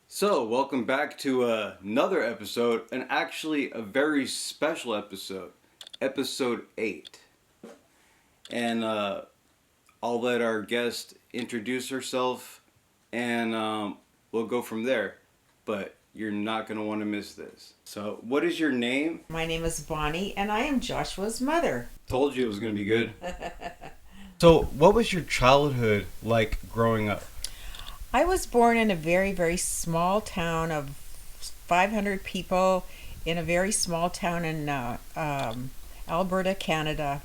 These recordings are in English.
So, welcome back to another episode, and actually a very special episode, episode 8. And I'll let our guest introduce herself, and we'll go from there. But you're not going to want to miss this. So, what is your name? My name is Bonnie, and I am Joshua's mother. Told you it was going to be good. So, what was your childhood like growing up? I was born in a very, very small town of 500 people in a very small town in Alberta, Canada.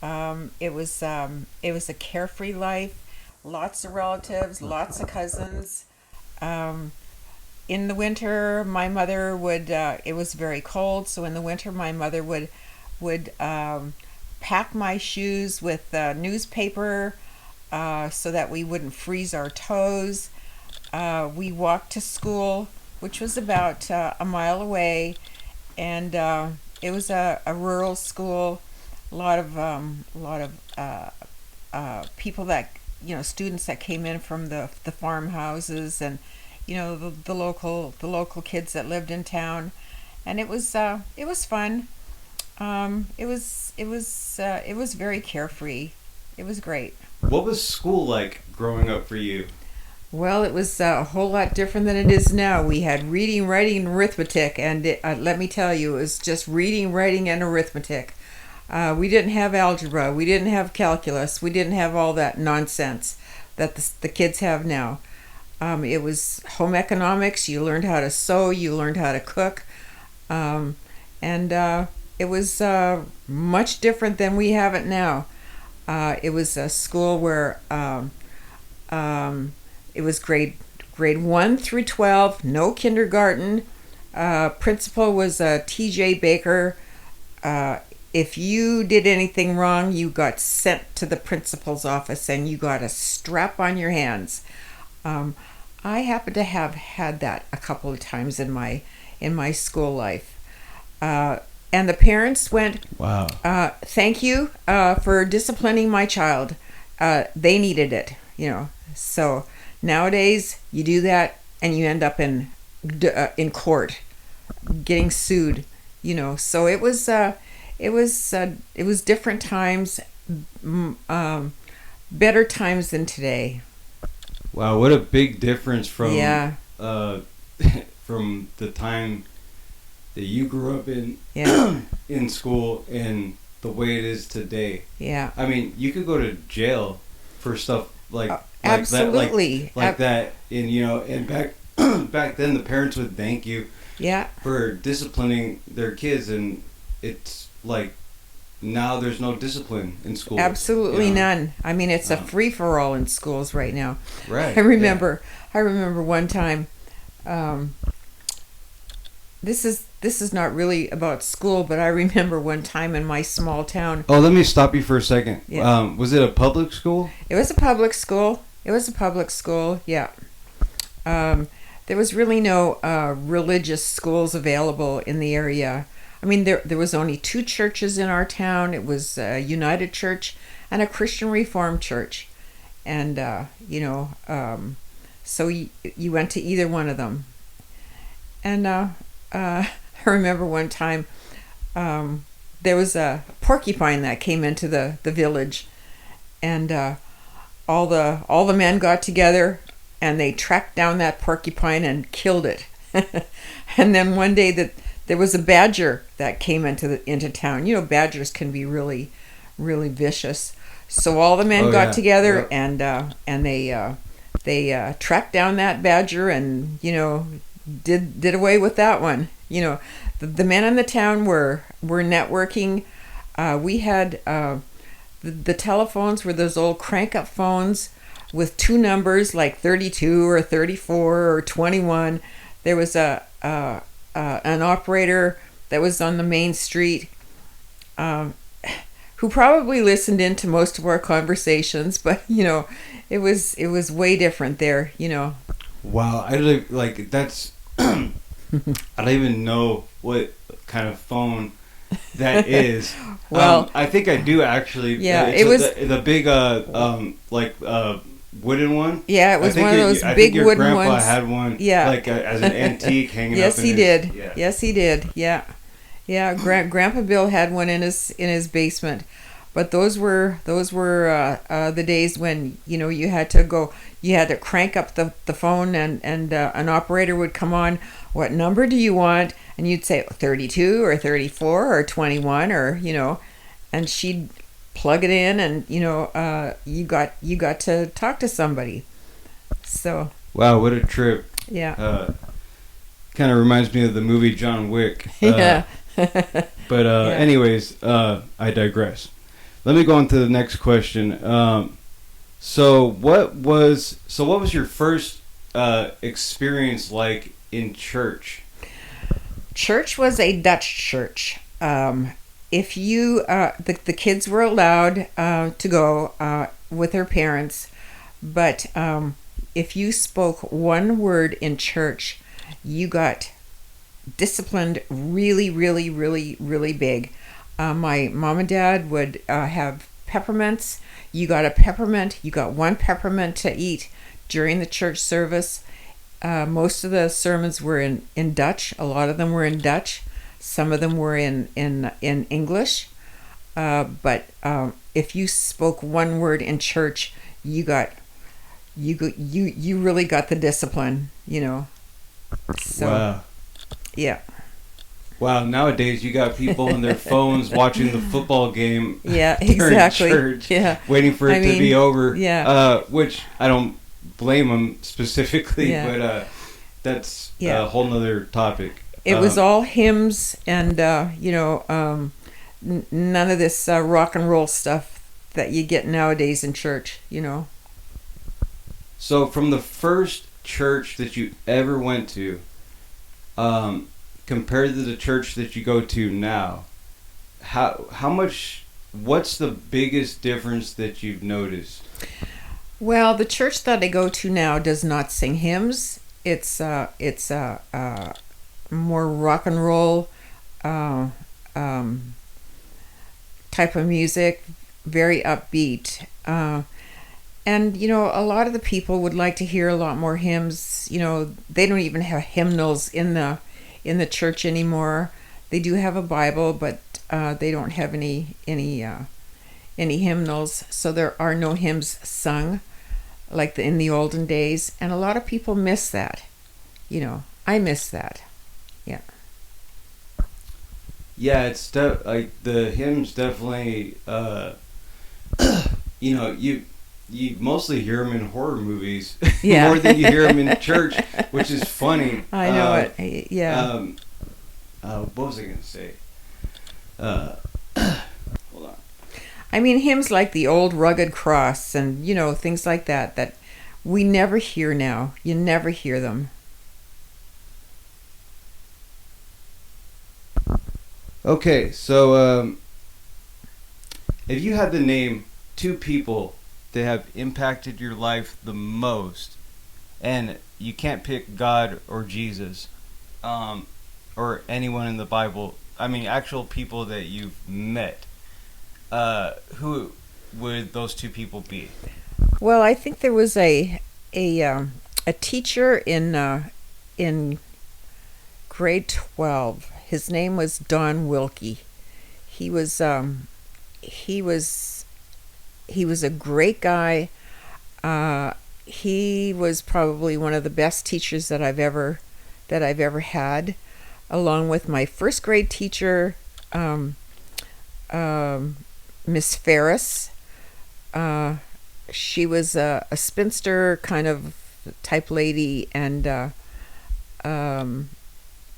It was a carefree life, lots of relatives, lots of cousins. In the winter, my mother would. It was very cold, so in the winter, my mother would pack my shoes with newspaper so that we wouldn't freeze our toes. We walked to school, which was about a mile away, and it was a rural school. A lot of people that students that came in from the farmhouses, and the local kids that lived in town, and it was fun. It was very carefree. It was great. What was school like growing up for you? Well, it was a whole lot different than it is now. We had reading, writing, and arithmetic, and let me tell you, it was just reading, writing, and arithmetic. We didn't have algebra. We didn't have calculus. We didn't have all that nonsense that the kids have now. It was home economics. You learned how to sew. You learned how to cook. And it was much different than we have it now. It was a school where it was grade 1 through 12, no kindergarten. Principal was T.J. Baker. If you did anything wrong, you got sent to the principal's office and you got a strap on your hands. I happen to have had that a couple of times in my school life. And the parents went, Wow. Thank you for disciplining my child. They needed it, So nowadays, you do that and you end up in court, getting sued. So it was different times, better times than today. Wow, what a big difference from from the time that you grew up in in school and the way it is today. Yeah. I mean, you could go to jail for stuff like absolutely that, and back back then the parents would thank you for disciplining their kids, and it's like now there's no discipline in school. Absolutely none. I mean, it's a free for all in schools right now. Right. I remember one time. This is not really about school, but I remember one time in my small town. Oh, let me stop you for a second. Yeah. Was it a public school? It was a public school. Yeah. There was really no religious schools available in the area. I mean, there was only 2 churches in our town. It was a United Church and a Christian Reformed Church. And, so you went to either one of them. And I remember one time there was a porcupine that came into the village. And all the men got together and they tracked down that porcupine and killed it. And then one day there was a badger that came into town. Badgers can be really, really vicious. So all the men got together and they tracked down that badger and did away with that one. The men in the town were networking. We had the telephones were those old crank-up phones with 2 numbers like 32 or 34 or 21. There was an operator that was on the main street who probably listened into most of our conversations, but it was way different there. Wow, that's I don't even know what kind of phone that is. Well, I think I do actually. Yeah, it was the big wooden one? Yeah, it I was think one of your- those I big think your wooden grandpa ones. had one, Yeah. like as an antique hanging Yes, up in he his, did. Yeah. Yes, he did. Yeah, yeah. Grandpa Bill had one in his basement, but those were the days when you had to go. You had to crank up the phone, and an operator would come on. What number do you want? And you'd say 32 or 34 or 21 or and she'd plug it in, and you got to talk to somebody. So Wow, what a trip. yeah. Kind of reminds me of the movie John Wick. Yeah. But Yeah. anyways, I digress. Let me go on to the next question. So what was your first experience like in church? Church was a Dutch church. If you the kids were allowed to go with their parents, but if you spoke one word in church, you got disciplined really, really, really, really big. My mom and dad would have peppermints. You got a peppermint. You got one peppermint to eat during the church service. Most of the sermons were in Dutch. A lot of them were in Dutch. Some of them were in English. But if you spoke one word in church, you really got the discipline. So Wow. yeah. Wow, nowadays you got people on their phones watching the football game Yeah, during exactly. church, Yeah. waiting for it to be over. Yeah. Which I don't blame them specifically, Yeah. but that's Yeah. a whole nother topic. It was all hymns and none of this rock and roll stuff that you get nowadays in church. So from the first church that you ever went to, compared to the church that you go to now, what's the biggest difference that you've noticed? Well, the church that I go to now does not sing hymns. It's more rock and roll type of music, very upbeat. And a lot of the people would like to hear a lot more hymns. They don't even have hymnals in the church anymore. They do have a Bible, but they don't have any hymnals. So there are no hymns sung like in the olden days, and a lot of people miss that. I miss that. Yeah. Yeah, it's like the hymns definitely. You mostly hear them in horror movies Yeah. more than you hear them in church, which is funny. I know it. Yeah. What was I gonna say? Hold on. I mean, hymns like the Old Rugged Cross and, things like that we never hear now. You never hear them. Okay, so if you had to name two people that have impacted your life the most, and you can't pick God or Jesus, or anyone in the Bible, I mean actual people that you've met, who would those two people be? Well, I think there was a teacher in grade 12. His name was Don Wilkie. He was a great guy. He was probably one of the best teachers that I've ever had, along with my first grade teacher, Miss Ferris. She was a spinster kind of type lady, and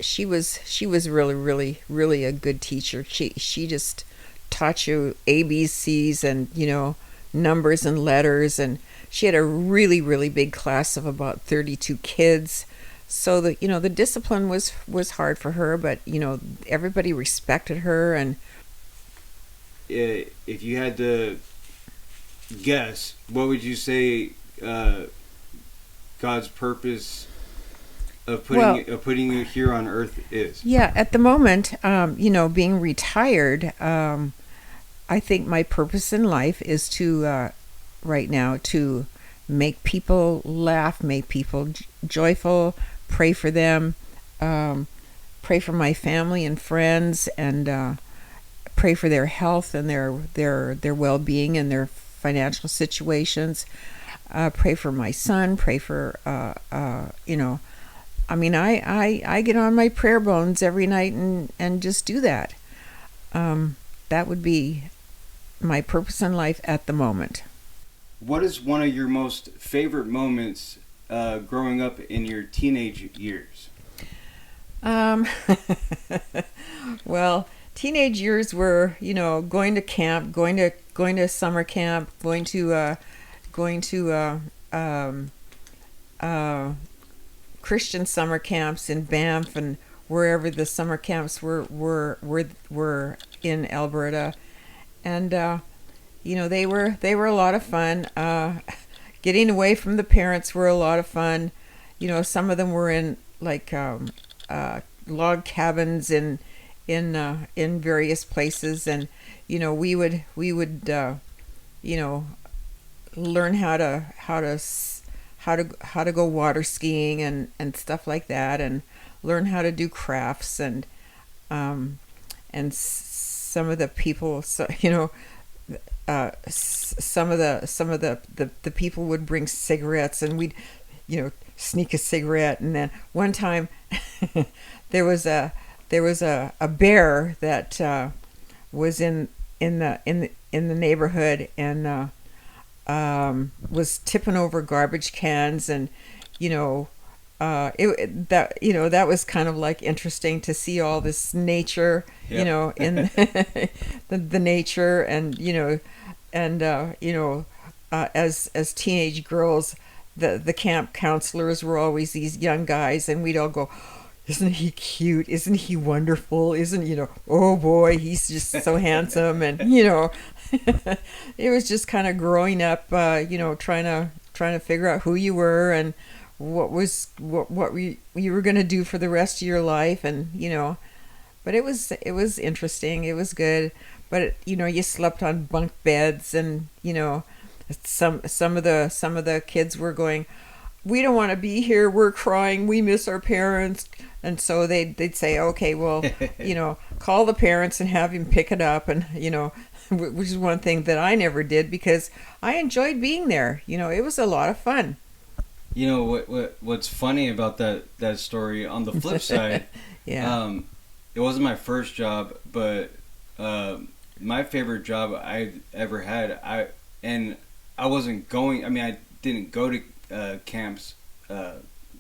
she was really, really, really a good teacher. She just taught you ABCs and numbers and letters, and she had a really, really big class of about 32 kids. So the discipline was hard for her, but everybody respected her. And if you had to guess, what would you say God's purpose of putting you here on earth is? Yeah, at the moment, being retired, I think my purpose in life is to right now to make people laugh, make people joyful, pray for them, pray for my family and friends, and pray for their health and their well-being and their financial situations. Pray for my son. Pray for I mean, I get on my prayer bones every night and just do that. That would be my purpose in life at the moment. What is one of your most favorite moments growing up in your teenage years? Well, teenage years were, going to camp, going to summer camp, going to Christian summer camps in Banff and wherever the summer camps were in Alberta, and they were a lot of fun. Getting away from the parents were a lot of fun. Some of them were in like log cabins in various places, and we would learn how to go water skiing and stuff like that, and learn how to do crafts, and some of the people, some of the people would bring cigarettes, and we'd sneak a cigarette. And then one time there was a bear that was in the neighborhood, and was tipping over garbage cans, and that was kind of like interesting to see all this nature, Yep. in the nature, and as teenage girls, the camp counselors were always these young guys, and we'd all go, "Isn't he cute? Isn't he wonderful? Isn't, oh boy, he's just so handsome." And it was just kind of growing up, trying to figure out who you were and what you were going to do for the rest of your life, and but it was interesting. It was good, but you slept on bunk beds, and some of the kids were going, "We don't want to be here. We're crying. We miss our parents." And so they'd say, "Okay, well, call the parents and have him pick it up." And which is one thing that I never did, because I enjoyed being there. It was a lot of fun. What's funny about that story, on the flip side, Yeah. it wasn't my first job, but my favorite job I ever had, I wasn't going, I didn't go to camps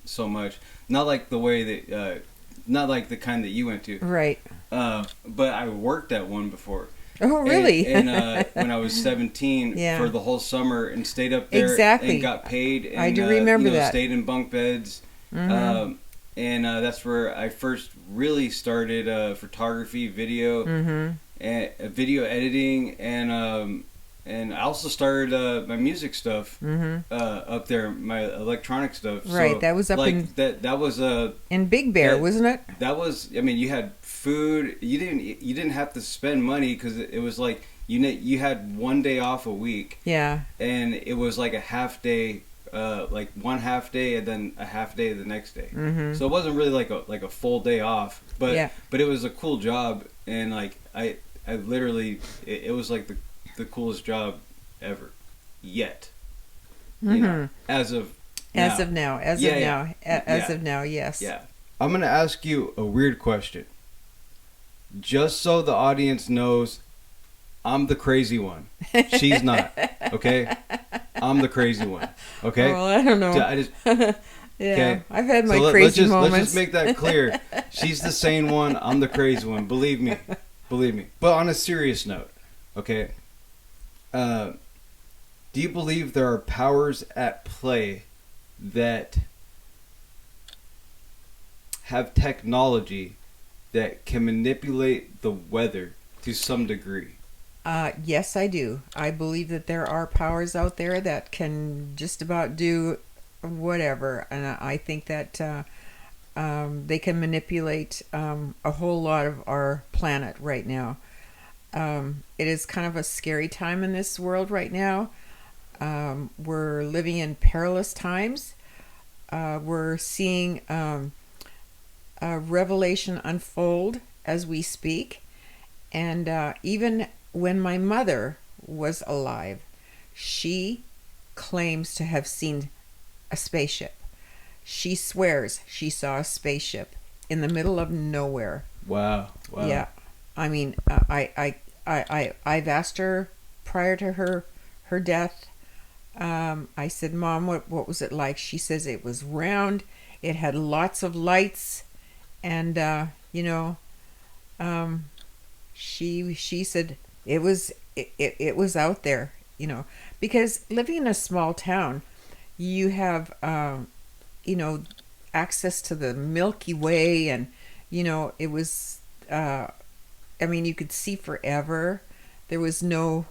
so much, not like the way that not like the kind that you went to, Right. but I worked at one before. Oh, really? And when I was 17, Yeah. for the whole summer, and stayed up there, Exactly. and got paid. And, I do remember that. Stayed in bunk beds. Mm-hmm. And that's where I first really started photography, video, Mm-hmm. and video editing, and I also started my music stuff up there, my electronic stuff. Right, So, that was up like, in that was in Big Bear, that- wasn't it? that was, you had food. You didn't have to spend money, because it was like you had one day off a week, Yeah. and it was like a half day, like one half day and then a half day the next day. Mm-hmm. So it wasn't really like a full day off, but Yeah. but it was a cool job, and like I literally, it was like the coolest job ever yet. Mm-hmm. As of As now. of now. As Yeah, of yeah. now. As Yeah. of now. Yes. Yeah. I'm going to ask you a weird question. Just so the audience knows, I'm the crazy one. She's not. Okay? I'm the crazy one. Okay? Well, I don't know. I just, Yeah. okay. I've had my so crazy let's moments. just make that clear. She's the sane one. I'm the crazy one. Believe me. But on a serious note, okay? Do you believe there are powers at play that have technology that can manipulate the weather to some degree? Yes, I do. I believe that there are powers out there that can just about do whatever, and I think that they can manipulate a whole lot of our planet right now. It is kind of a scary time in this world right now. We're living in perilous times. We're seeing a revelation unfold as we speak. And even when my mother was alive, she claims to have seen a spaceship. She swears she saw a spaceship in the middle of nowhere. Wow. Wow. Yeah, I mean, I've asked her prior to her death. I said, "Mom, what was it like?" She says it was round. It had lots of lights, and she said it was out there. Because living in a small town, you have access to the Milky Way, and it was I mean, you could see forever. There was no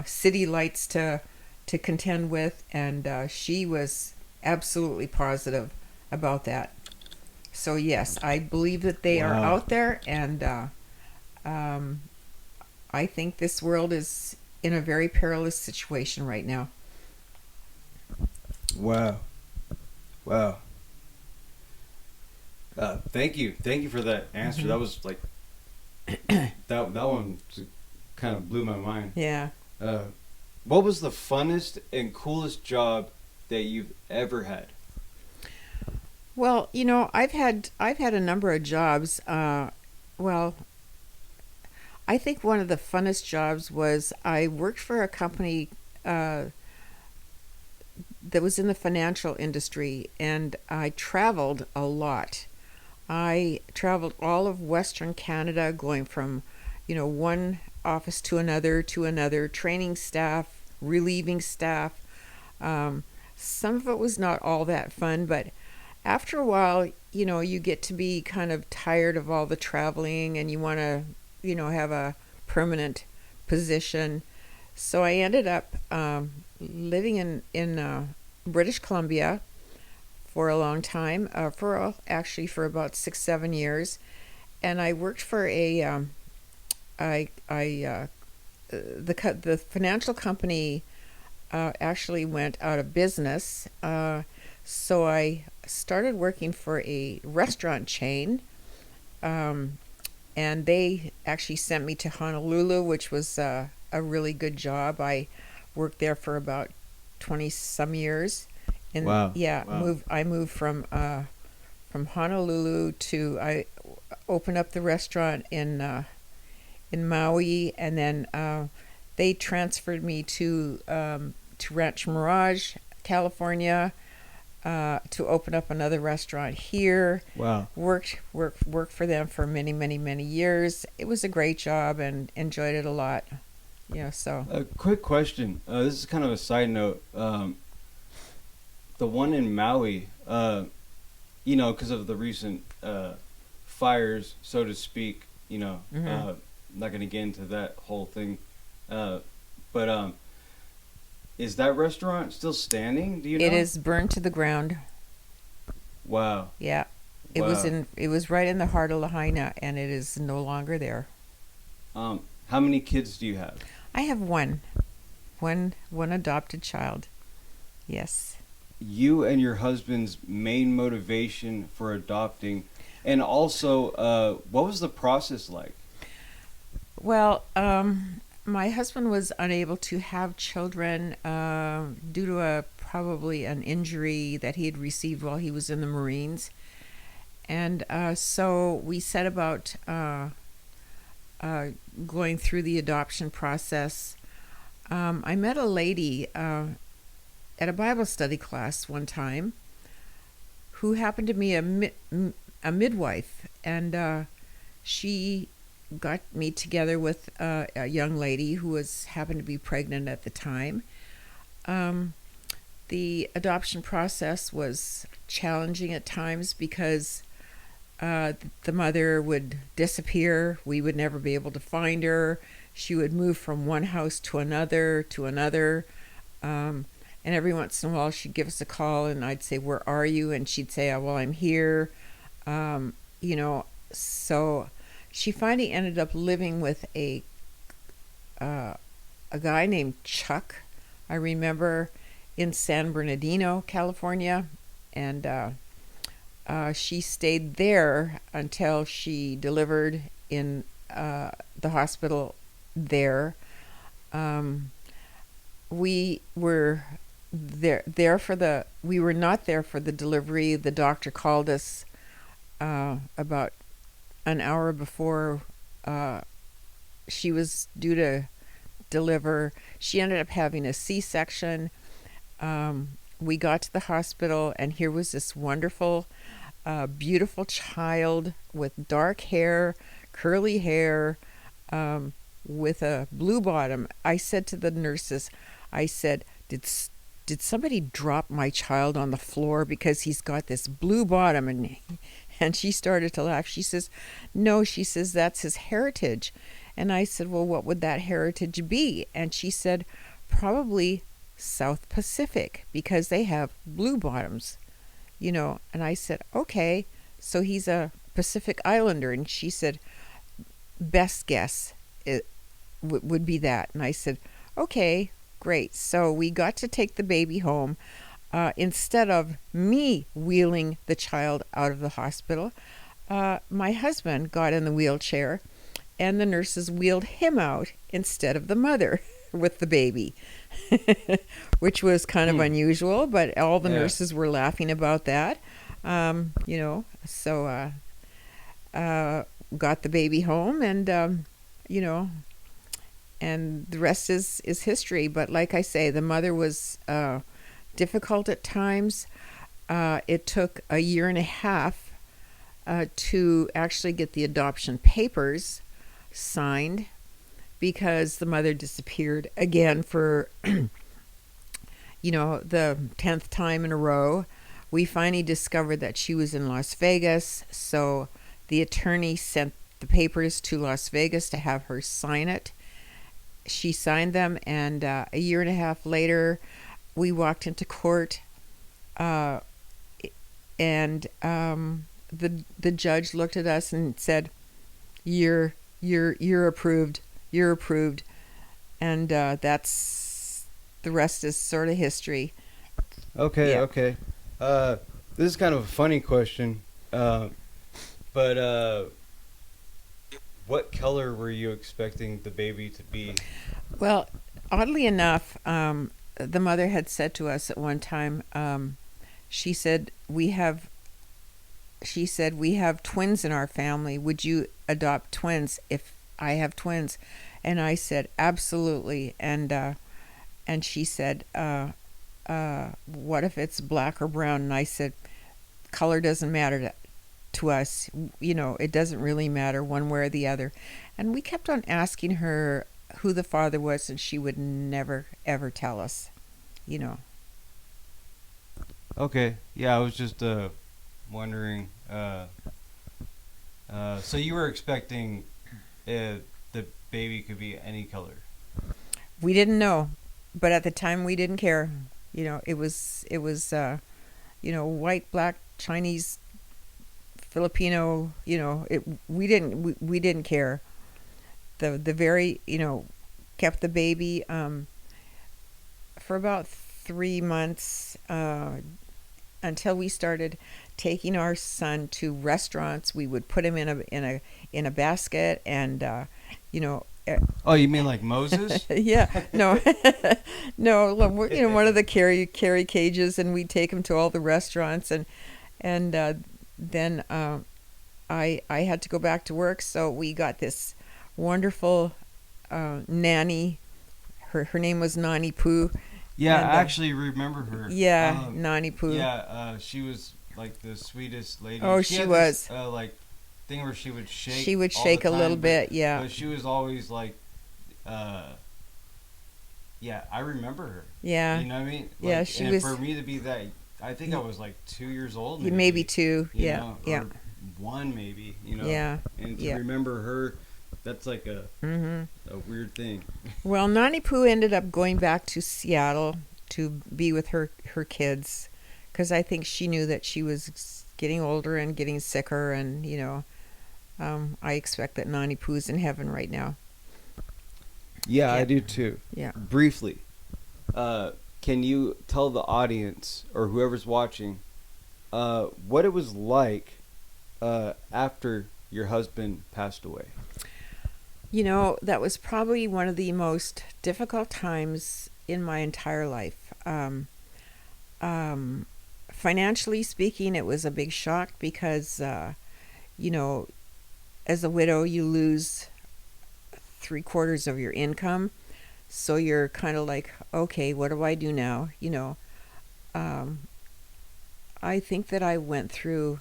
city lights to contend with, and she was absolutely positive about that. So yes, I believe that they are Wow. out there, and I think this world is in a very perilous situation right now. Wow. Wow. Thank you for that answer. That was like that one kind of blew my mind. Yeah. Uh, what was the funnest and coolest job that you've ever had? Well, I've had a number of jobs. Well, I think one of the funnest jobs was I worked for a company uh, that was in the financial industry, and I traveled a lot. I traveled all of Western Canada, going from, one office to another, training staff, relieving staff. Um, some of it was not all that fun, but after a while, you get to be kind of tired of all the traveling, and you want to, have a permanent position. So I ended up living in British Columbia for a long time, actually for about 6 7 years, and I worked for I the financial company actually went out of business, so I started working for a restaurant chain, um, and they actually sent me to Honolulu, which was a really good job. I worked there for about 20 some years. And Wow. yeah, Wow. I moved from Honolulu to I opened up the restaurant in Maui, and then they transferred me to Ranch Mirage, California, to open up another restaurant here. Wow. Worked for them for many years. It was a great job and enjoyed it a lot. So A quick question. This is kind of a side note. The one in Maui, because of the recent fires, so to speak, mhm. I'm not going to get into that whole thing. Uh, but is that restaurant still standing? Do you It know? is burned to the ground. Wow. Yeah, Wow. it was right in the heart of Lahaina, and it is no longer there. How many kids do you have? I have one adopted child. Yes. You and your husband's main motivation for adopting, and also, what was the process like? Well, my husband was unable to have children due to probably an injury that he had received while he was in the Marines, and so we set about uh, going through the adoption process. I met a lady at a Bible study class one time who happened to be a midwife, and she got me together with a young lady who was happened to be pregnant at the time. Um, the adoption process was challenging at times because the mother would disappear. We would never be able to find her. She would move from one house to another to another. Um, and every once in a while, she'd give us a call, and I'd say, "Where are you?" And she'd say, "Oh, well, I'm here." Um, you know, so she finally ended up living with uh, a guy named Chuck, I remember in San Bernardino, California, and she stayed there until she delivered in the hospital there. Um, we were there for the we were not there for the delivery. The doctor called us about an hour before she was due to deliver. She ended up having a C-section. We got to the hospital, and here was this wonderful, beautiful child with dark hair, curly hair, with a blue bottom. I said to the nurses, I said, did somebody drop my child on the floor because he's got this blue bottom? And she started to laugh. She says, no, she says, that's his heritage. And I said, well, what would that heritage be? And she said, probably South Pacific, because they have blue bottoms, you know. And I said, okay, so he's a Pacific Islander. And she said, best guess it would be that. And I said, okay, great. So we got to take the baby home. Instead of me wheeling the child out of the hospital, my husband got in the wheelchair, and the nurses wheeled him out instead of the mother with the baby, which was kind of unusual, but all the nurses were laughing about that. You know, so got the baby home, and you know, and the rest is history. But like I say, the mother was difficult at times. It took a year and a half to actually get the adoption papers signed, because the mother disappeared again for you know, the 10th time in a row. We finally discovered that she was in Las Vegas, so the attorney sent the papers to Las Vegas to have her sign it. She signed them, and a year and a half later, we walked into court, and the judge looked at us and said, "You're approved. You're approved," and that's the rest is sort of history. Okay, Yeah. okay. This is kind of a funny question, but what color were you expecting the baby to be? Well, oddly enough, the mother had said to us at one time, she said, we have twins in our family. Would you adopt twins if I have twins? And I said, absolutely. And she said, what if it's black or brown? And I said, color doesn't matter to us. You know, it doesn't really matter one way or the other. And we kept on asking her who the father was, and she would never, ever tell us, you know. Okay, yeah, I was just wondering. So you were expecting the baby could be any color? We didn't know, but at the time we didn't care. You know, it was you know, white, black, Chinese, Filipino. You know, we didn't care. The very, you know, kept the baby for about 3 months until we started taking our son to restaurants. We would put him in a basket, and you know. Oh, you mean like Moses? Yeah, no, no. You know, one of the carry cages, and we'd take him to all the restaurants, and then I had to go back to work, so we got this wonderful nanny. Her name was Nani Poo. Yeah, And, I actually remember her. Yeah, Nani Poo. Yeah, she was like the sweetest lady. Oh, she she had was. This, like thing where she would shake. She would all shake the a little time, bit, yeah. But she was always like, yeah, I remember her. Yeah. You know what I mean? Like, Yeah, she and was. for me to be that, I think I was like 2 years old. Maybe 2. you Yeah, know, yeah. Or 1 maybe. You know. Yeah, And to yeah. remember her, that's like a weird thing. Well, Nani Poo ended up going back to Seattle to be with her kids, because I think she knew that she was getting older and getting sicker, and you know, I expect that Nani Poo's in heaven right now. Yeah, Yeah. I do too. Yeah. Briefly. can you tell the audience or whoever's watching what it was like after your husband passed away? You know, that was probably one of the most difficult times in my entire life. Financially speaking, it was a big shock because, you know, as a widow, you lose 3/4 of your income. So you're kind of like, okay, what do I do now? You know, I think that I went through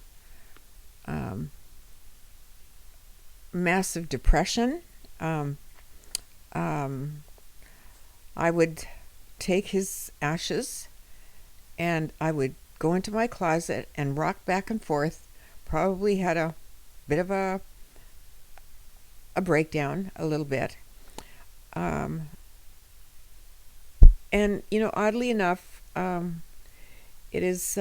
massive depression. I would take his ashes and I would go into my closet and rock back and forth. Probably had a bit of a breakdown, a little bit. And, you know, oddly enough, it is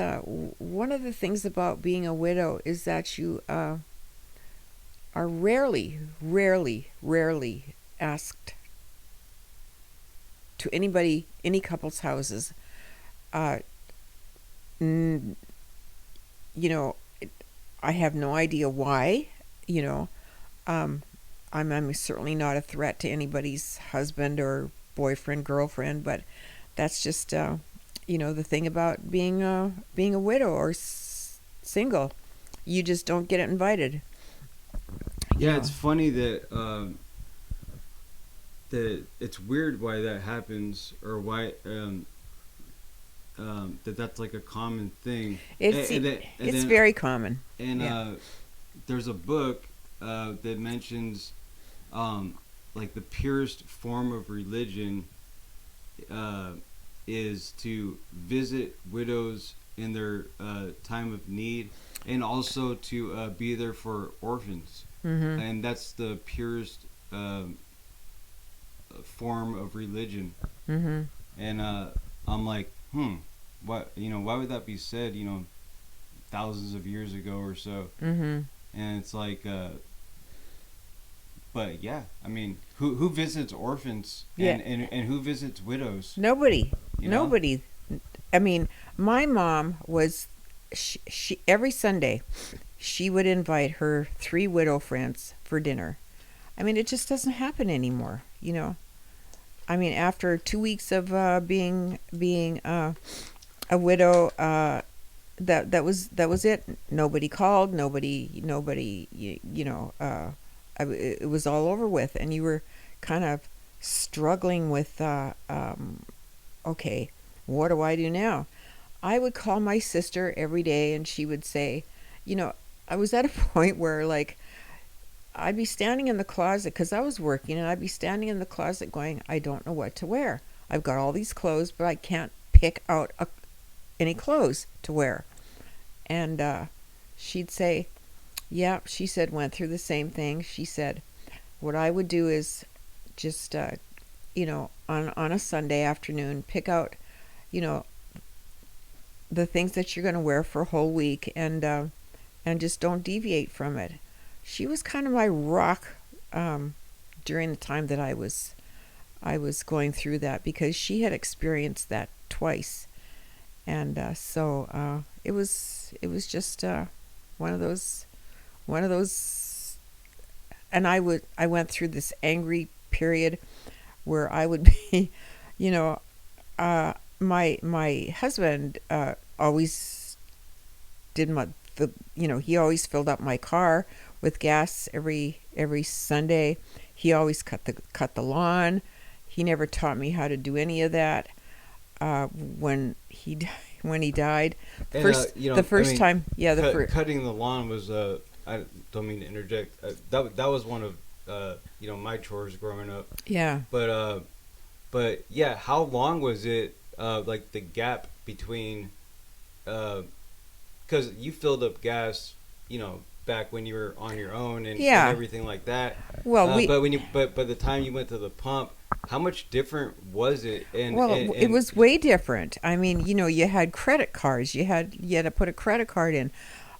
one of the things about being a widow is that you are rarely asked to anybody, any couple's houses. You know, I have no idea why. You know, I'm certainly not a threat to anybody's husband or boyfriend, girlfriend, but that's just you know, the thing about being a widow or single. You just don't get invited. Yeah, it's funny that that it's weird why that happens, or why that's like a common thing. It's very common. And there's a book that mentions like the purest form of religion is to visit widows in their time of need, and also to be there for orphans. Mm-hmm. And that's the purest form of religion. Mm-hmm. And I'm like, what, you know, why would that be said, you know, thousands of years ago or so? Mm-hmm. And it's like, but yeah, I mean, who visits orphans and who visits widows? Nobody. You know? Nobody. I mean, my mom was, she every Sunday, she would invite her 3 widow friends for dinner. I mean, it just doesn't happen anymore, you know. I mean, after 2 weeks of being a widow, that was it. Nobody called. Nobody. You know. It was all over with, and you were kind of struggling with. Okay, what do I do now? I would call my sister every day, and she would say, you know, I was at a point where, like, I'd be standing in the closet because I was working, and I'd be standing in the closet going, I don't know what to wear. I've got all these clothes, but I can't pick out any clothes to wear. And she'd say, yeah, she said, went through the same thing. She said, what I would do is just, you know, on a Sunday afternoon, pick out, you know, the things that you're going to wear for a whole week, and just don't deviate from it. She was kind of my rock during the time that I was going through that, because she had experienced that twice, and so it was just one of those, and I went through this angry period where I would be, you know, my husband always did you know, he always filled up my car with gas every Sunday. He always cut the lawn. He never taught me how to do any of that. When he died, time, cutting the lawn was I don't mean to interject. That was one of you know, my chores growing up. Yeah. But yeah, how long was it? Like the gap between, because you filled up gas, you know, back when you were on your own and everything like that. Well, but by the time you went to the pump, how much different was it? It was way different. I mean, you know, you had credit cards. You had to put a credit card in.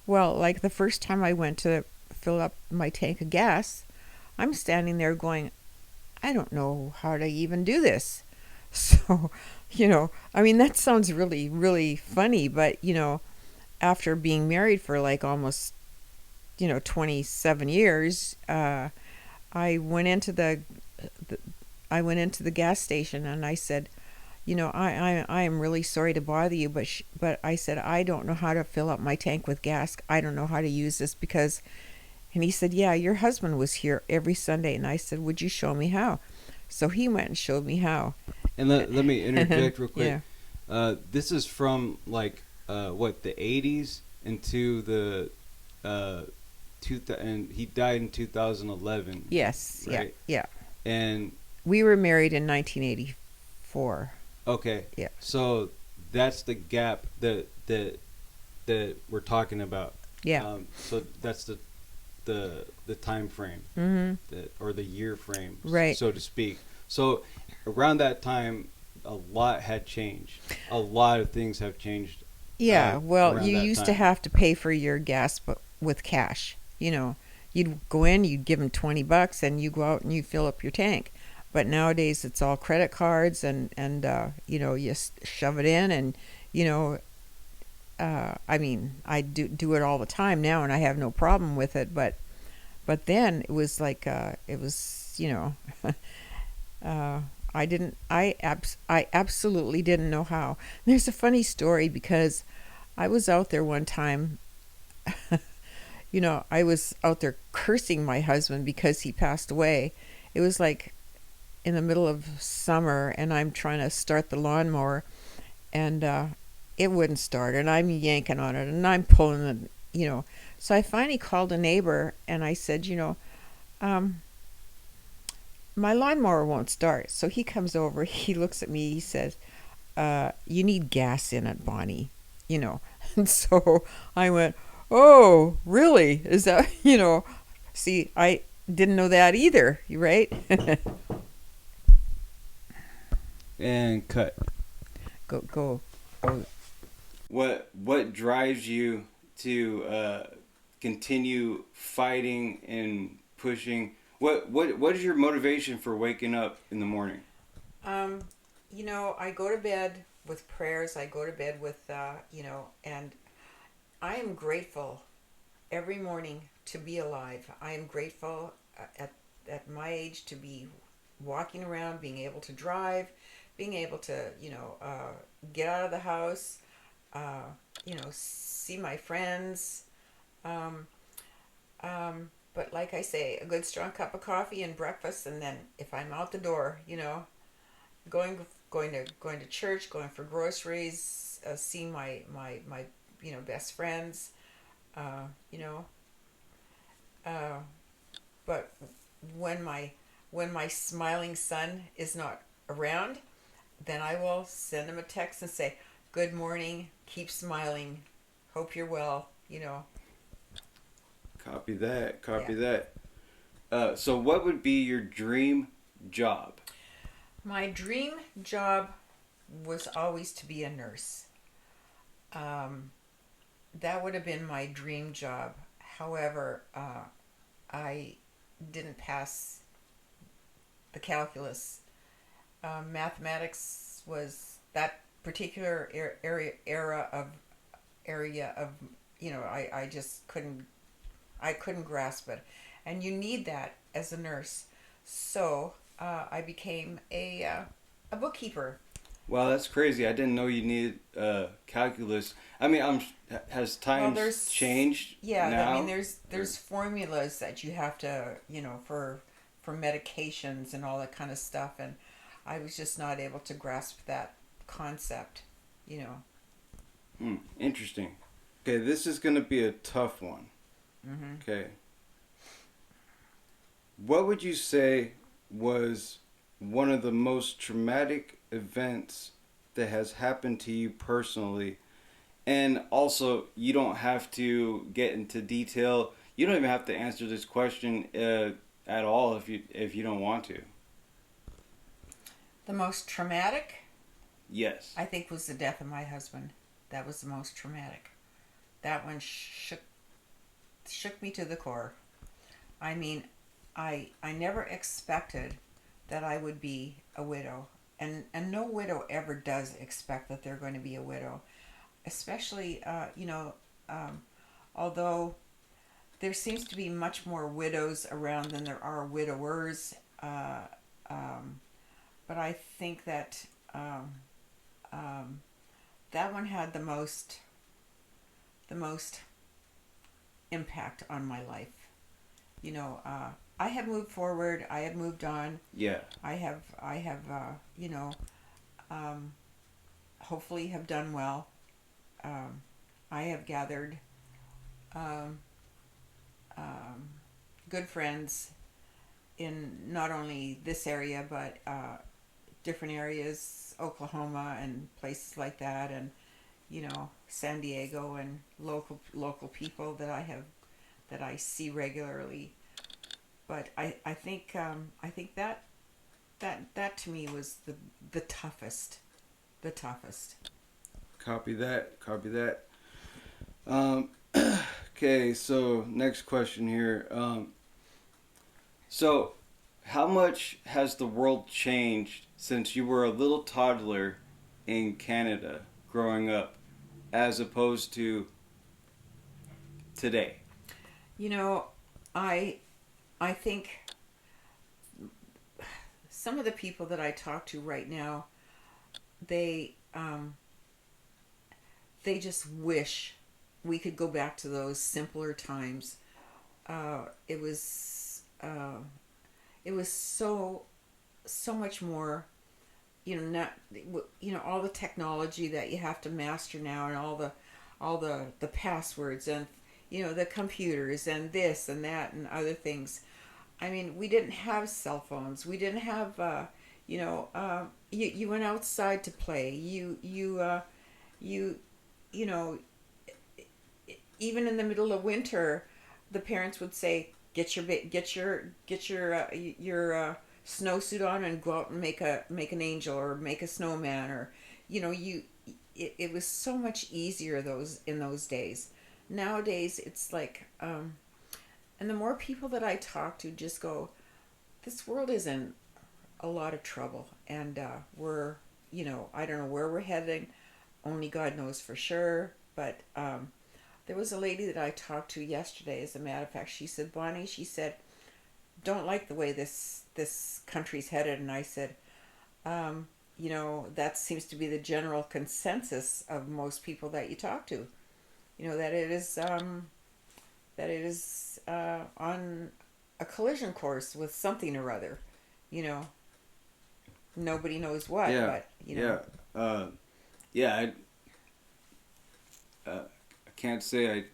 Well, like the first time I went to fill up my tank of gas, I'm standing there going, I don't know how to even do this. So, I mean, that sounds really, really funny, but, after being married for like almost, 27 years, I went into the I went into the gas station and I said, I am really sorry to bother you, but I said, I don't know how to fill up my tank with gas. I don't know how to use this because, and he said, yeah, your husband was here every Sunday. And I said, would you show me how? So he went and showed me how. And let me interject real quick. This is from like the 80s into the and he died in 2011. Yes, right? yeah. And We were married in 1984. okay, Yeah. so that's the gap that we're talking about. Yeah. So that's the time frame, or the year frame, Right. so to speak. So around that time, a lot had changed. A lot of things have changed. Yeah, well, around you that used to time. have to pay for your gas but with cash. You'd go in, you'd give them $20, and you go out and you fill up your tank. But nowadays, it's all credit cards, and you shove it in, and I mean, I do it all the time now, and I have no problem with it. But then it was like it was I absolutely didn't know how. There's a funny story because I was out there one time. I was out there cursing my husband because he passed away. It was like in the middle of summer, and I'm trying to start the lawnmower, and it wouldn't start, and I'm yanking on it, and I'm pulling it. So I finally called a neighbor, and I said, um, my lawnmower won't start. So he comes over, he looks at me, he says, you need gas in it, Bonnie. And so I went, oh, really? Is that, see, I didn't know that either, right? And cut. Go. What drives you to continue fighting and pushing? What is your motivation for waking up in the morning? I go to bed with prayers. I go to bed with, and I am grateful every morning to be alive. I am grateful at my age to be walking around, being able to drive, being able to, get out of the house, see my friends. Um, but like I say, a good strong cup of coffee and breakfast, and then if I'm out the door, going to church, going for groceries, seeing my best friends, uh, you know. Uh, but when my smiling son is not around, then I will send him a text and say, "Good morning. Keep smiling. Hope you're well." Copy that. Copy Yeah. that. So, what would be your dream job? My dream job was always to be a nurse. Um, that would have been my dream job. However, I didn't pass the calculus. Mathematics was that particular area of I just couldn't grasp it, and you need that as a nurse. So I became a bookkeeper. Wow, that's crazy. I didn't know you needed calculus. I mean, has Well, times changed yeah, I mean, now? there's formulas that you have to, for medications and all that kind of stuff, and I was just not able to grasp that concept, you know. Interesting. Okay, this is going to be a tough one. Hmm. Okay. What would you say was one of the most traumatic events that has happened to you personally? And also, you don't have to get into detail. You don't even have to answer this question at all if you don't want to. The most traumatic, Yes. I think, was the death of my husband. That was the most traumatic. That one shook me to the core. I mean, I never expected that I would be a widow, and no widow ever does expect that they're going to be a widow, especially although there seems to be much more widows around than there are widowers. Um, but I think that that one had the most impact on my life. I have moved forward. I have moved on. Yeah. I have um, hopefully have done well. I have gathered um, um, good friends in not only this area but different areas, Oklahoma and places like that, and San Diego, and local people that I see regularly. But I think that to me was the toughest, the toughest. Copy that. Copy that. Um, okay, so next question here. So, how much has the world changed since you were a little toddler in Canada growing up, as opposed to today? You know, I I think some of the people that I talk to right now, they they just wish we could go back to those simpler times. Uh, it was uh, it was so much more. Not all the technology that you have to master now, and all the passwords, and the computers and this and that and other things. I mean, we didn't have cell phones. We didn't have you went outside to play. You you know even in the middle of winter, the parents would say, get your snowsuit on and go out and make an angel or make a snowman, or you it was so much easier in those days. Nowadays it's like and the more people that I talk to just go, this world is in a lot of trouble, and we're I don't know where we're heading. Only God knows for sure. But there was a lady that I talked to yesterday, as a matter of fact. She said, Bonnie, she said, don't like the way this country's headed. And I said, that seems to be the general consensus of most people that you talk to. That it is on a collision course with something or other. Nobody knows what. Yeah. But Yeah. Yeah. I can't say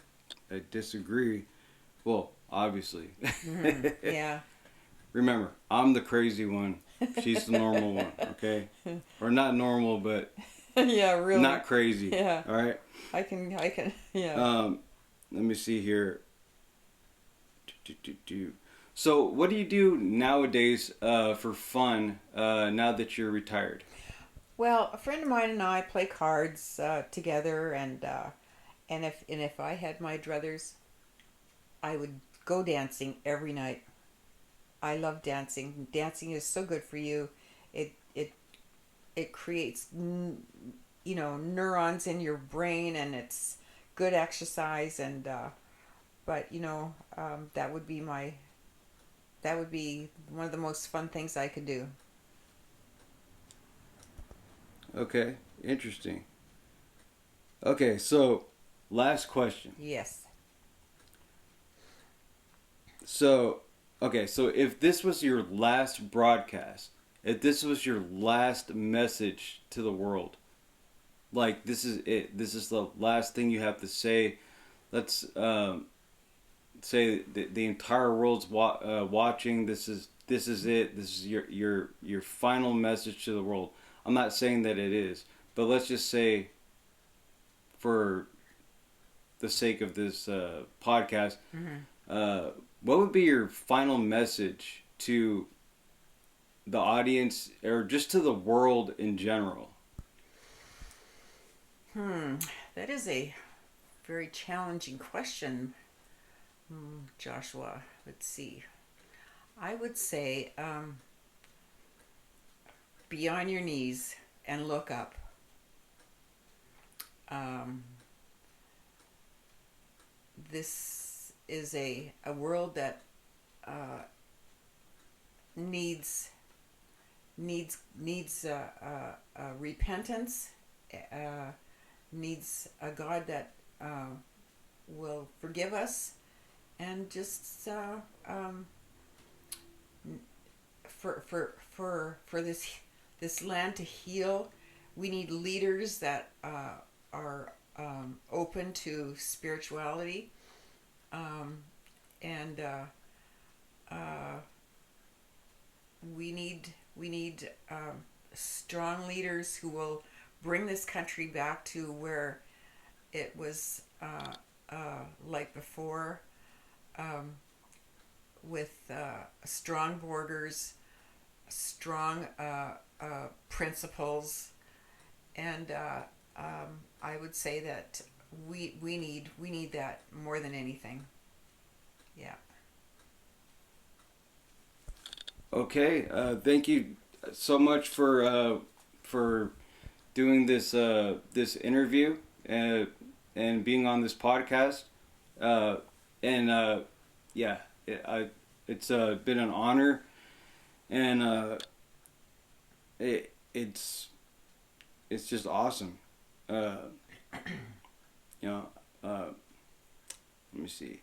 I disagree. Well, obviously. mhm, yeah. Remember, I'm the crazy one. She's the normal one, okay? Or not normal, but Yeah, really. not crazy. Yeah. All right. I can. Yeah. Let me see here. So, what do you do nowadays for fun now that you're retired? Well, a friend of mine and I play cards together, and if I had my druthers, I would go dancing every night. I love dancing. Dancing is so good for you. It creates neurons in your brain, and it's good exercise. And but that would be one of the most fun things I could do. Okay, interesting. Okay, so last question. Yes. So, okay, so if this was your last broadcast, if this was your last message to the world, like this is it, this is the last thing you have to say. Let's say the entire world's watching. This is it. This is your final message to the world. I'm not saying that it is, but let's just say, for the sake of this podcast, what would be your final message to the audience, or just to the world in general? That is a very challenging question, Joshua. Let's see. I would say be on your knees and look up. This is a world that needs repentance, needs a God that will forgive us, and just for this land to heal. We need leaders that are open to spirituality, and we need strong leaders who will bring this country back to where it was like before, with strong borders, strong principles, and I would say that we need that more than anything. Yeah. Okay, thank you so much for doing this interview and being on this podcast. Yeah, it's been an honor, and it's just awesome. Let me see.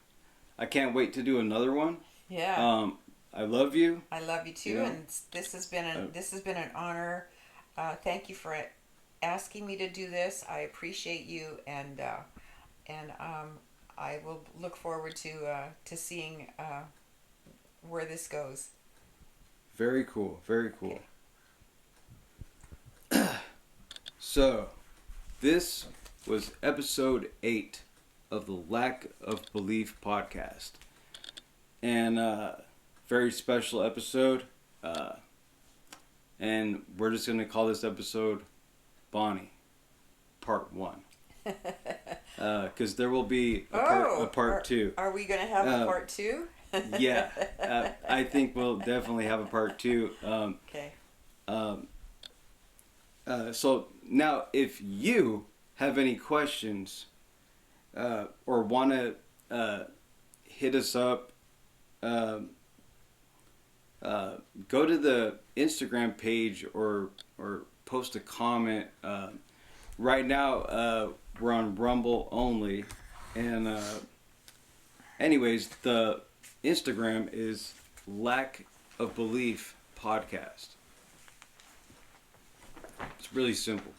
I can't wait to do another one. Yeah. I love you. I love you too, You know, and this has been an honor. Thank you for asking me to do this. I appreciate you, and I will look forward to seeing where this goes. Very cool. Very cool. So, this was episode 8 of the Lack of Belief podcast, and very special episode. And we're just gonna call this episode Bonnie, Part 1. Because there will be a part 2. Are we going to have a part 2? Yeah, I think we'll definitely have a part 2. Okay. So now, if you have any questions or want to hit us up, go to the Instagram page or post a comment. Right now, we're on Rumble only, and anyways, the Instagram is Lack of Belief Podcast. It's really simple.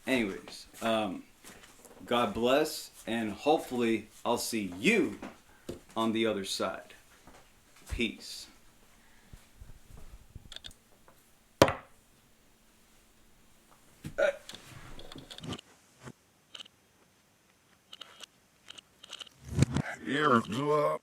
Anyways, God bless, and hopefully I'll see you on the other side. Peace. Ears up.